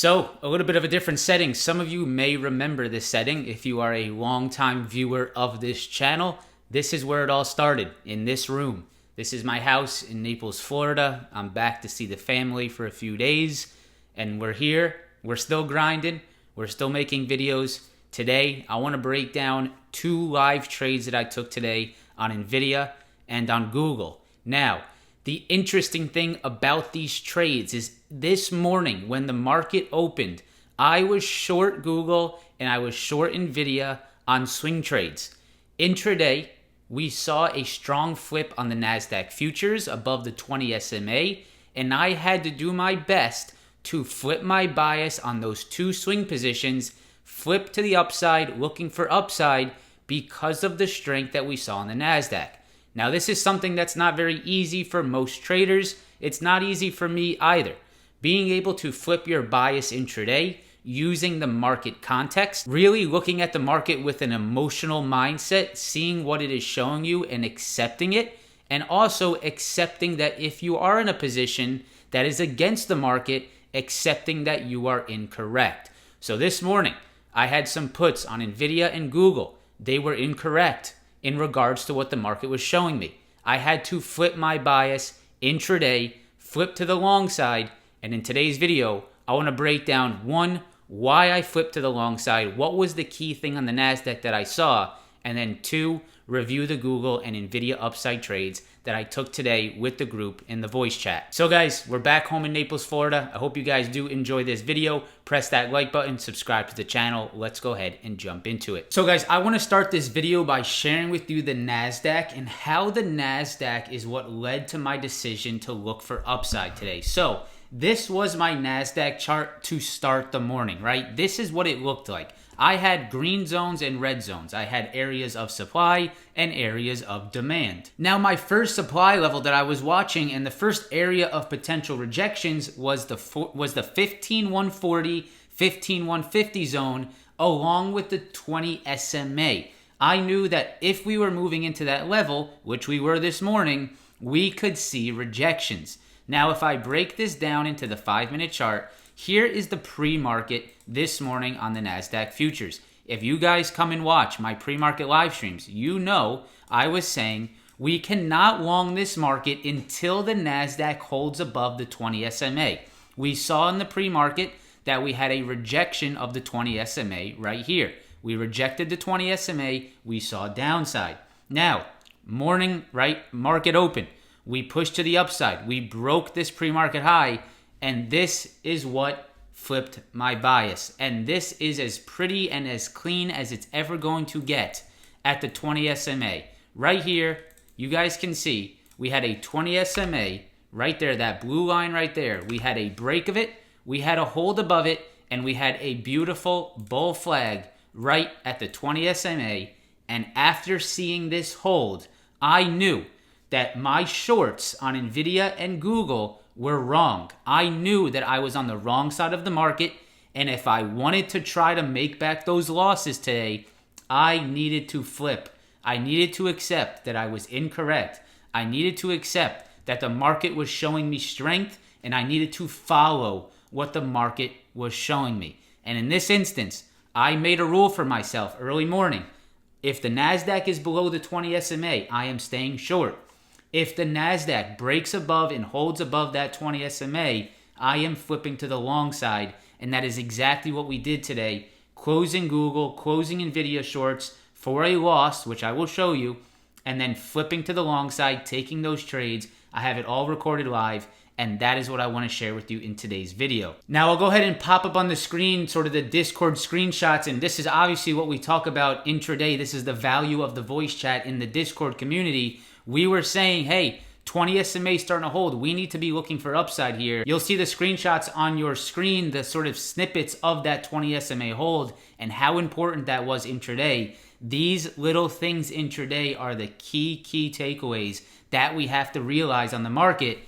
So, a little bit of a different setting. Some of you may remember this setting. If you are a longtime viewer of this channel, this is where it all started, in this room. This is my house in Naples, Florida. I'm back to see the family for a few days, and we're here. We're still grinding. We're still making videos. Today, I want to break down 2 live trades that I took today on NVIDIA and on Google. Now, the interesting thing about these trades is this morning when the market opened, I was short Google and I was short NVIDIA on swing trades. Intraday, we saw a strong flip on the NASDAQ futures above the 20 SMA, and I had to do my best to flip my bias on those 2 swing positions, flip to the upside, looking for upside because of the strength that we saw in the NASDAQ. Now, this is something that's not very easy for most traders. It's not easy for me either. Being able to flip your bias intraday using the market context, really looking at the market with an emotional mindset, seeing what it is showing you and accepting it, and also accepting that if you are in a position that is against the market, accepting that you are incorrect. So this morning, I had some puts on NVIDIA and Google. They were incorrect in regards to what the market was showing me. I had to flip my bias intraday, flip to the long side, and in today's video, I want to break down 1, why I flipped to the long side, what was the key thing on the NASDAQ that I saw, and then 2, review the Google and NVIDIA upside trades that I took today with the group in the voice chat. So guys, we're back home in Naples, Florida. I hope you guys do enjoy this video. Press that like button, subscribe to the channel. Let's go ahead and jump into it. So guys, I want to start this video by sharing with you the NASDAQ and how the NASDAQ is what led to my decision to look for upside today. So this was my NASDAQ chart to start the morning, right? This is what it looked like. I had green zones and red zones. I had areas of supply and areas of demand. Now, my first supply level that I was watching and the first area of potential rejections was the 15,140, 15,150 zone along with the 20 SMA. I knew that if we were moving into that level, which we were this morning, we could see rejections. Now, if I break this down into the 5-minute chart, here is the pre-market this morning on the NASDAQ futures. If you guys come and watch my pre-market live streams, you know I was saying we cannot long this market until the NASDAQ holds above the 20 SMA. We saw in the pre-market that we had a rejection of the 20 SMA right here. We rejected the 20 SMA, we saw downside. Now, morning, right, market open. We pushed to the upside. We broke this pre-market high, and this is what flipped my bias. And this is as pretty and as clean as it's ever going to get at the 20 SMA. Right here, you guys can see we had a 20 SMA right there, that blue line right there. We had a break of it, we had a hold above it, and we had a beautiful bull flag right at the 20 SMA. And after seeing this hold, I knew that my shorts on NVIDIA and Google were wrong. I knew that I was on the wrong side of the market, and if I wanted to try to make back those losses today, I needed to flip. I needed to accept that I was incorrect. I needed to accept that the market was showing me strength, and I needed to follow what the market was showing me. And in this instance, I made a rule for myself early morning. If the NASDAQ is below the 20 SMA, I am staying short. If the NASDAQ breaks above and holds above that 20 SMA, I am flipping to the long side, and that is exactly what we did today. Closing Google, closing NVIDIA shorts for a loss, which I will show you, and then flipping to the long side, taking those trades. I have it all recorded live, and that is what I want to share with you in today's video. Now, I'll go ahead and pop up on the screen sort of the Discord screenshots, and this is obviously what we talk about intraday. This is the value of the voice chat in the Discord community. We were saying, hey, 20 SMA starting to hold. We need to be looking for upside here. You'll see the screenshots on your screen, the sort of snippets of that 20 SMA hold and how important that was intraday. These little things intraday are the key takeaways that we have to realize on the market.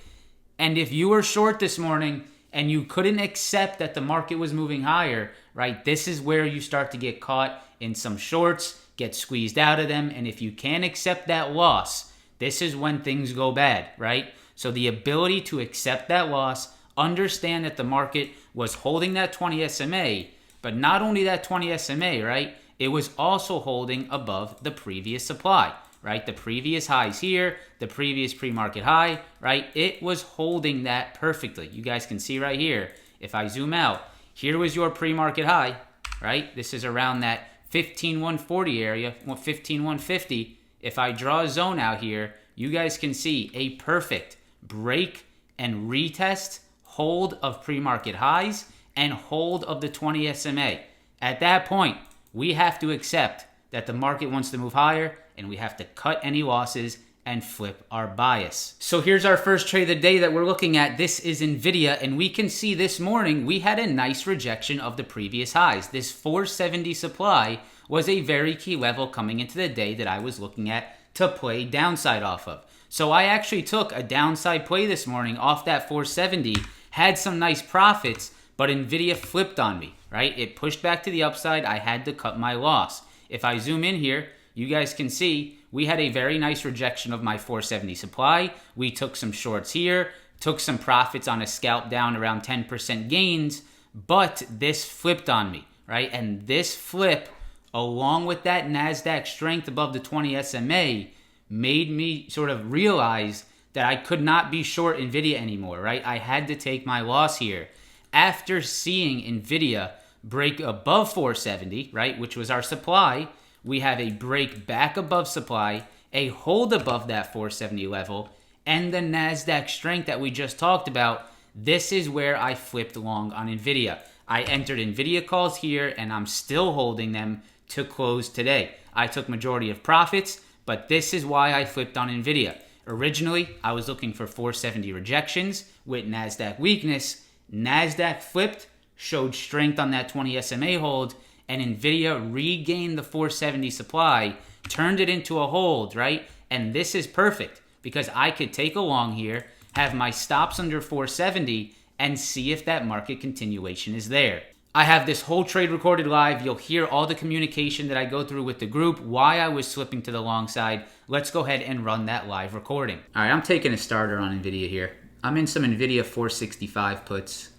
And if you were short this morning and you couldn't accept that the market was moving higher, right, this is where you start to get caught in some shorts, get squeezed out of them. And if you can't accept that loss, this is when things go bad, right? So the ability to accept that loss, understand that the market was holding that 20 SMA, but not only that 20 SMA, right? It was also holding above the previous supply, right? The previous highs here, the previous pre-market high, right? It was holding that perfectly. You guys can see right here. If I zoom out, here was your pre-market high, right? This is around that 15,140 area, 15,150. If I draw a zone out here, you guys can see a perfect break and retest, hold of pre-market highs, and hold of the 20 SMA. At that point, we have to accept that the market wants to move higher, and we have to cut any losses and flip our bias. So here's our first trade of the day that we're looking at. This is NVIDIA, and we can see this morning we had a nice rejection of the previous highs. This 470 supply was a very key level coming into the day that I was looking at to play downside off of. So I actually took a downside play this morning off that 470, had some nice profits, but NVIDIA flipped on me, right? It pushed back to the upside. I had to cut my loss. If I zoom in here, you guys can see we had a very nice rejection of my 470 supply. We took some shorts here, took some profits on a scalp down around 10% gains, but this flipped on me, right? And this flip, along with that NASDAQ strength above the 20 SMA, made me sort of realize that I could not be short NVIDIA anymore, right? I had to take my loss here. After seeing NVIDIA break above 470, right, which was our supply, we have a break back above supply, a hold above that 470 level, and the NASDAQ strength that we just talked about. This is where I flipped long on NVIDIA. I entered NVIDIA calls here, and I'm still holding them to close today. I took majority of profits, but this is why I flipped on NVIDIA. Originally, I was looking for 470 rejections with NASDAQ weakness. NASDAQ flipped, showed strength on that 20 SMA hold, and NVIDIA regained the 470 supply, turned it into a hold, right? And this is perfect because I could take a long here, have my stops under 470, and see if that market continuation is there. I have this whole trade recorded live. You'll hear all the communication that I go through with the group, why I was slipping to the long side. Let's go ahead and run that live recording. All right, I'm taking a starter on NVIDIA here. I'm in some NVIDIA 465 puts.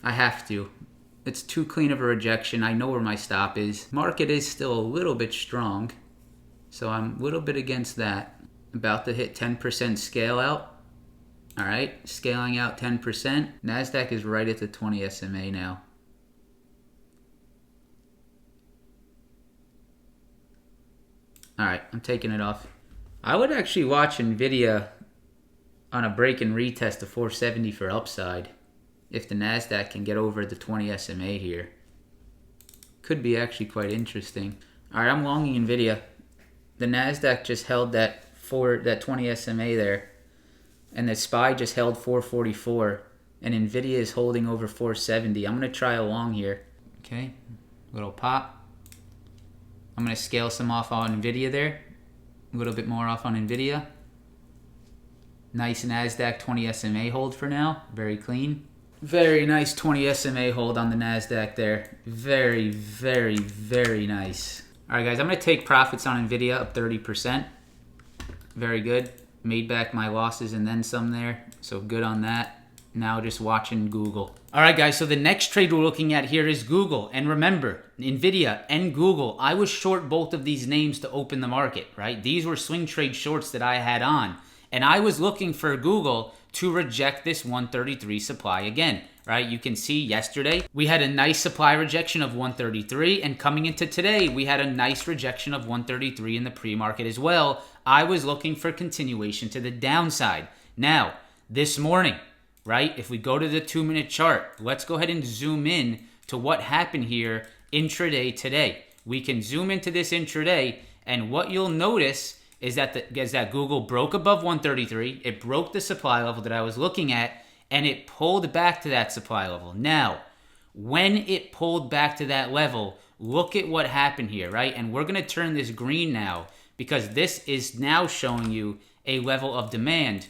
I have to. It's too clean of a rejection. I know where my stop is. Market is still a little bit strong, so I'm a little bit against that. About to hit 10% scale out. All right, scaling out 10%. NASDAQ is right at the 20 SMA now. All right, I'm taking it off. I would actually watch NVIDIA on a break and retest of 470 for upside. If the NASDAQ can get over the 20 SMA here. Could be actually quite interesting. All right, I'm longing NVIDIA. The NASDAQ just held that 20 SMA there. And the SPY just held 444. And NVIDIA is holding over 470. I'm going to try a long here. Okay, little pop. I'm going to scale some off on NVIDIA there. A little bit more off on NVIDIA. Nice NASDAQ 20 SMA hold for now. Very clean. Very nice 20 SMA hold on the NASDAQ there. Very, very, very nice. All right, guys, I'm going to take profits on NVIDIA up 30%. Very good. Made back my losses and then some there. So good on that. Now just watching Google. All right, guys, so the next trade we're looking at here is Google. And remember, NVIDIA and Google, I was short both of these names to open the market, right? These were swing trade shorts that I had on. And I was looking for Google to reject this 133 supply again, right? You can see yesterday we had a nice supply rejection of 133, and coming into today we had a nice rejection of 133 in the pre-market as well. I was looking for continuation to the downside. Now, this morning, right, if we go to the 2-minute chart, let's go ahead and zoom in to what happened here intraday today. We can zoom into this intraday, and what you'll notice is that Google broke above 133. It broke the supply level that I was looking at, and it pulled back to that supply level. Now, when it pulled back to that level, look at what happened here, right? And we're going to turn this green now because this is now showing you a level of demand.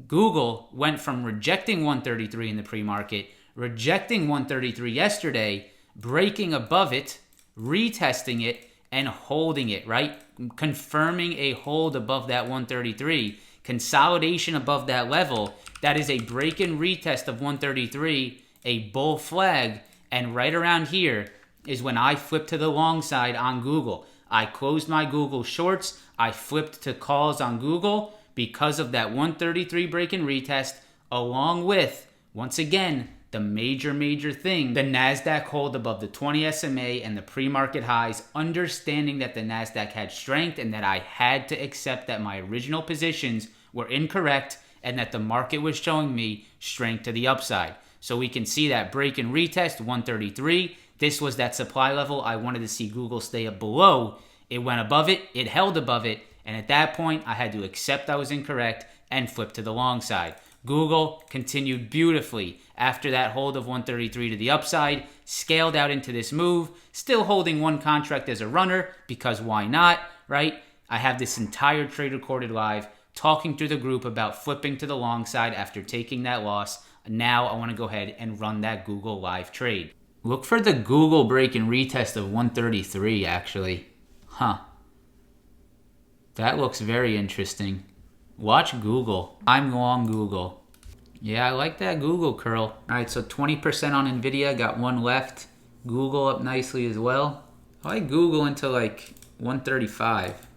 Google went from rejecting 133 in the pre-market, rejecting 133 yesterday, breaking above it, retesting it, and holding it, right? Confirming a hold above that 133, consolidation above that level. That is a break and retest of 133, a bull flag, and right around here is when I flipped to the long side on Google. I closed my Google shorts, I flipped to calls on Google because of that 133 break and retest, along with, once again, the major thing, the NASDAQ hold above the 20 SMA and the pre-market highs, understanding that the NASDAQ had strength and that I had to accept that my original positions were incorrect and that the market was showing me strength to the upside. So we can see that break and retest 133. This was that supply level I wanted to see Google stay up below. It went above it, it held above it, and at that point I had to accept I was incorrect and flip to the long side. Google continued beautifully after that hold of 133 to the upside, scaled out into this move, still holding one contract as a runner because why not, right? I have this entire trade recorded live talking to the group about flipping to the long side after taking that loss. Now I want to go ahead and run that Google live trade. Look for the Google break and retest of 133 actually. That looks very interesting. Watch Google. I'm long Google. Yeah, I like that Google curl. All right, so 20% on NVIDIA, got one left. Google up nicely as well. I like Google into like 135.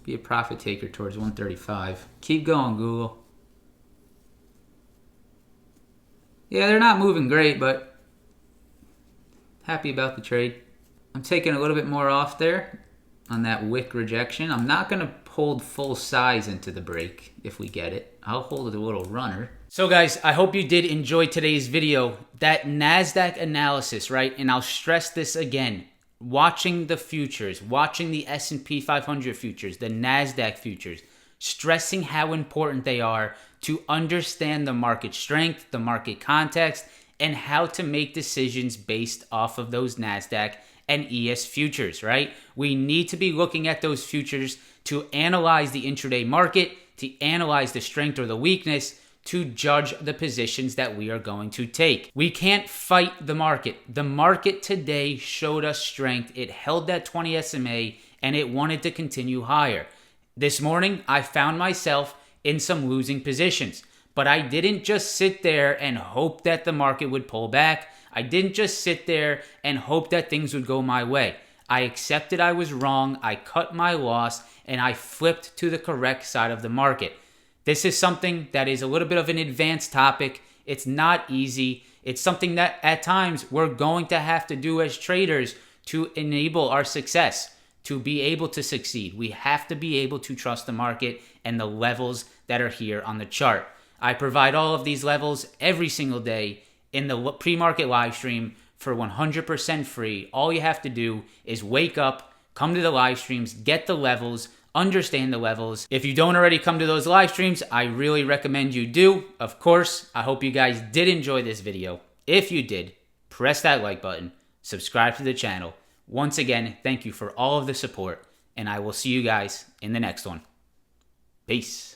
Be a profit taker towards 135. Keep going, Google. Yeah, they're not moving great, but happy about the trade. I'm taking a little bit more off there on that wick rejection. I'm not going to hold full size into the break if we get it. I'll hold it a little runner. So guys, I hope you did enjoy today's video. That NASDAQ analysis, right? And I'll stress this again. Watching the futures, watching the S&P 500 futures, the NASDAQ futures, stressing how important they are to understand the market strength, the market context, and how to make decisions based off of those NASDAQ and ES futures, right? We need to be looking at those futures to analyze the intraday market, to analyze the strength or the weakness, to judge the positions that we are going to take. We can't fight the market. The market today showed us strength. It held that 20 SMA and it wanted to continue higher. This morning, I found myself in some losing positions, but I didn't just sit there and hope that the market would pull back. I didn't just sit there and hope that things would go my way. I accepted I was wrong, I cut my loss, and I flipped to the correct side of the market. This is something that is a little bit of an advanced topic. It's not easy. It's something that at times we're going to have to do as traders to enable our success, to be able to succeed. We have to be able to trust the market and the levels that are here on the chart. I provide all of these levels every single day in the pre-market live stream for 100% free. All you have to do is wake up, come to the live streams, get the levels, understand the levels. If you don't already come to those live streams, I really recommend you do. Of course, I hope you guys did enjoy this video. If you did, press that like button, subscribe to the channel. Once again, thank you for all of the support, and I will see you guys in the next one. Peace.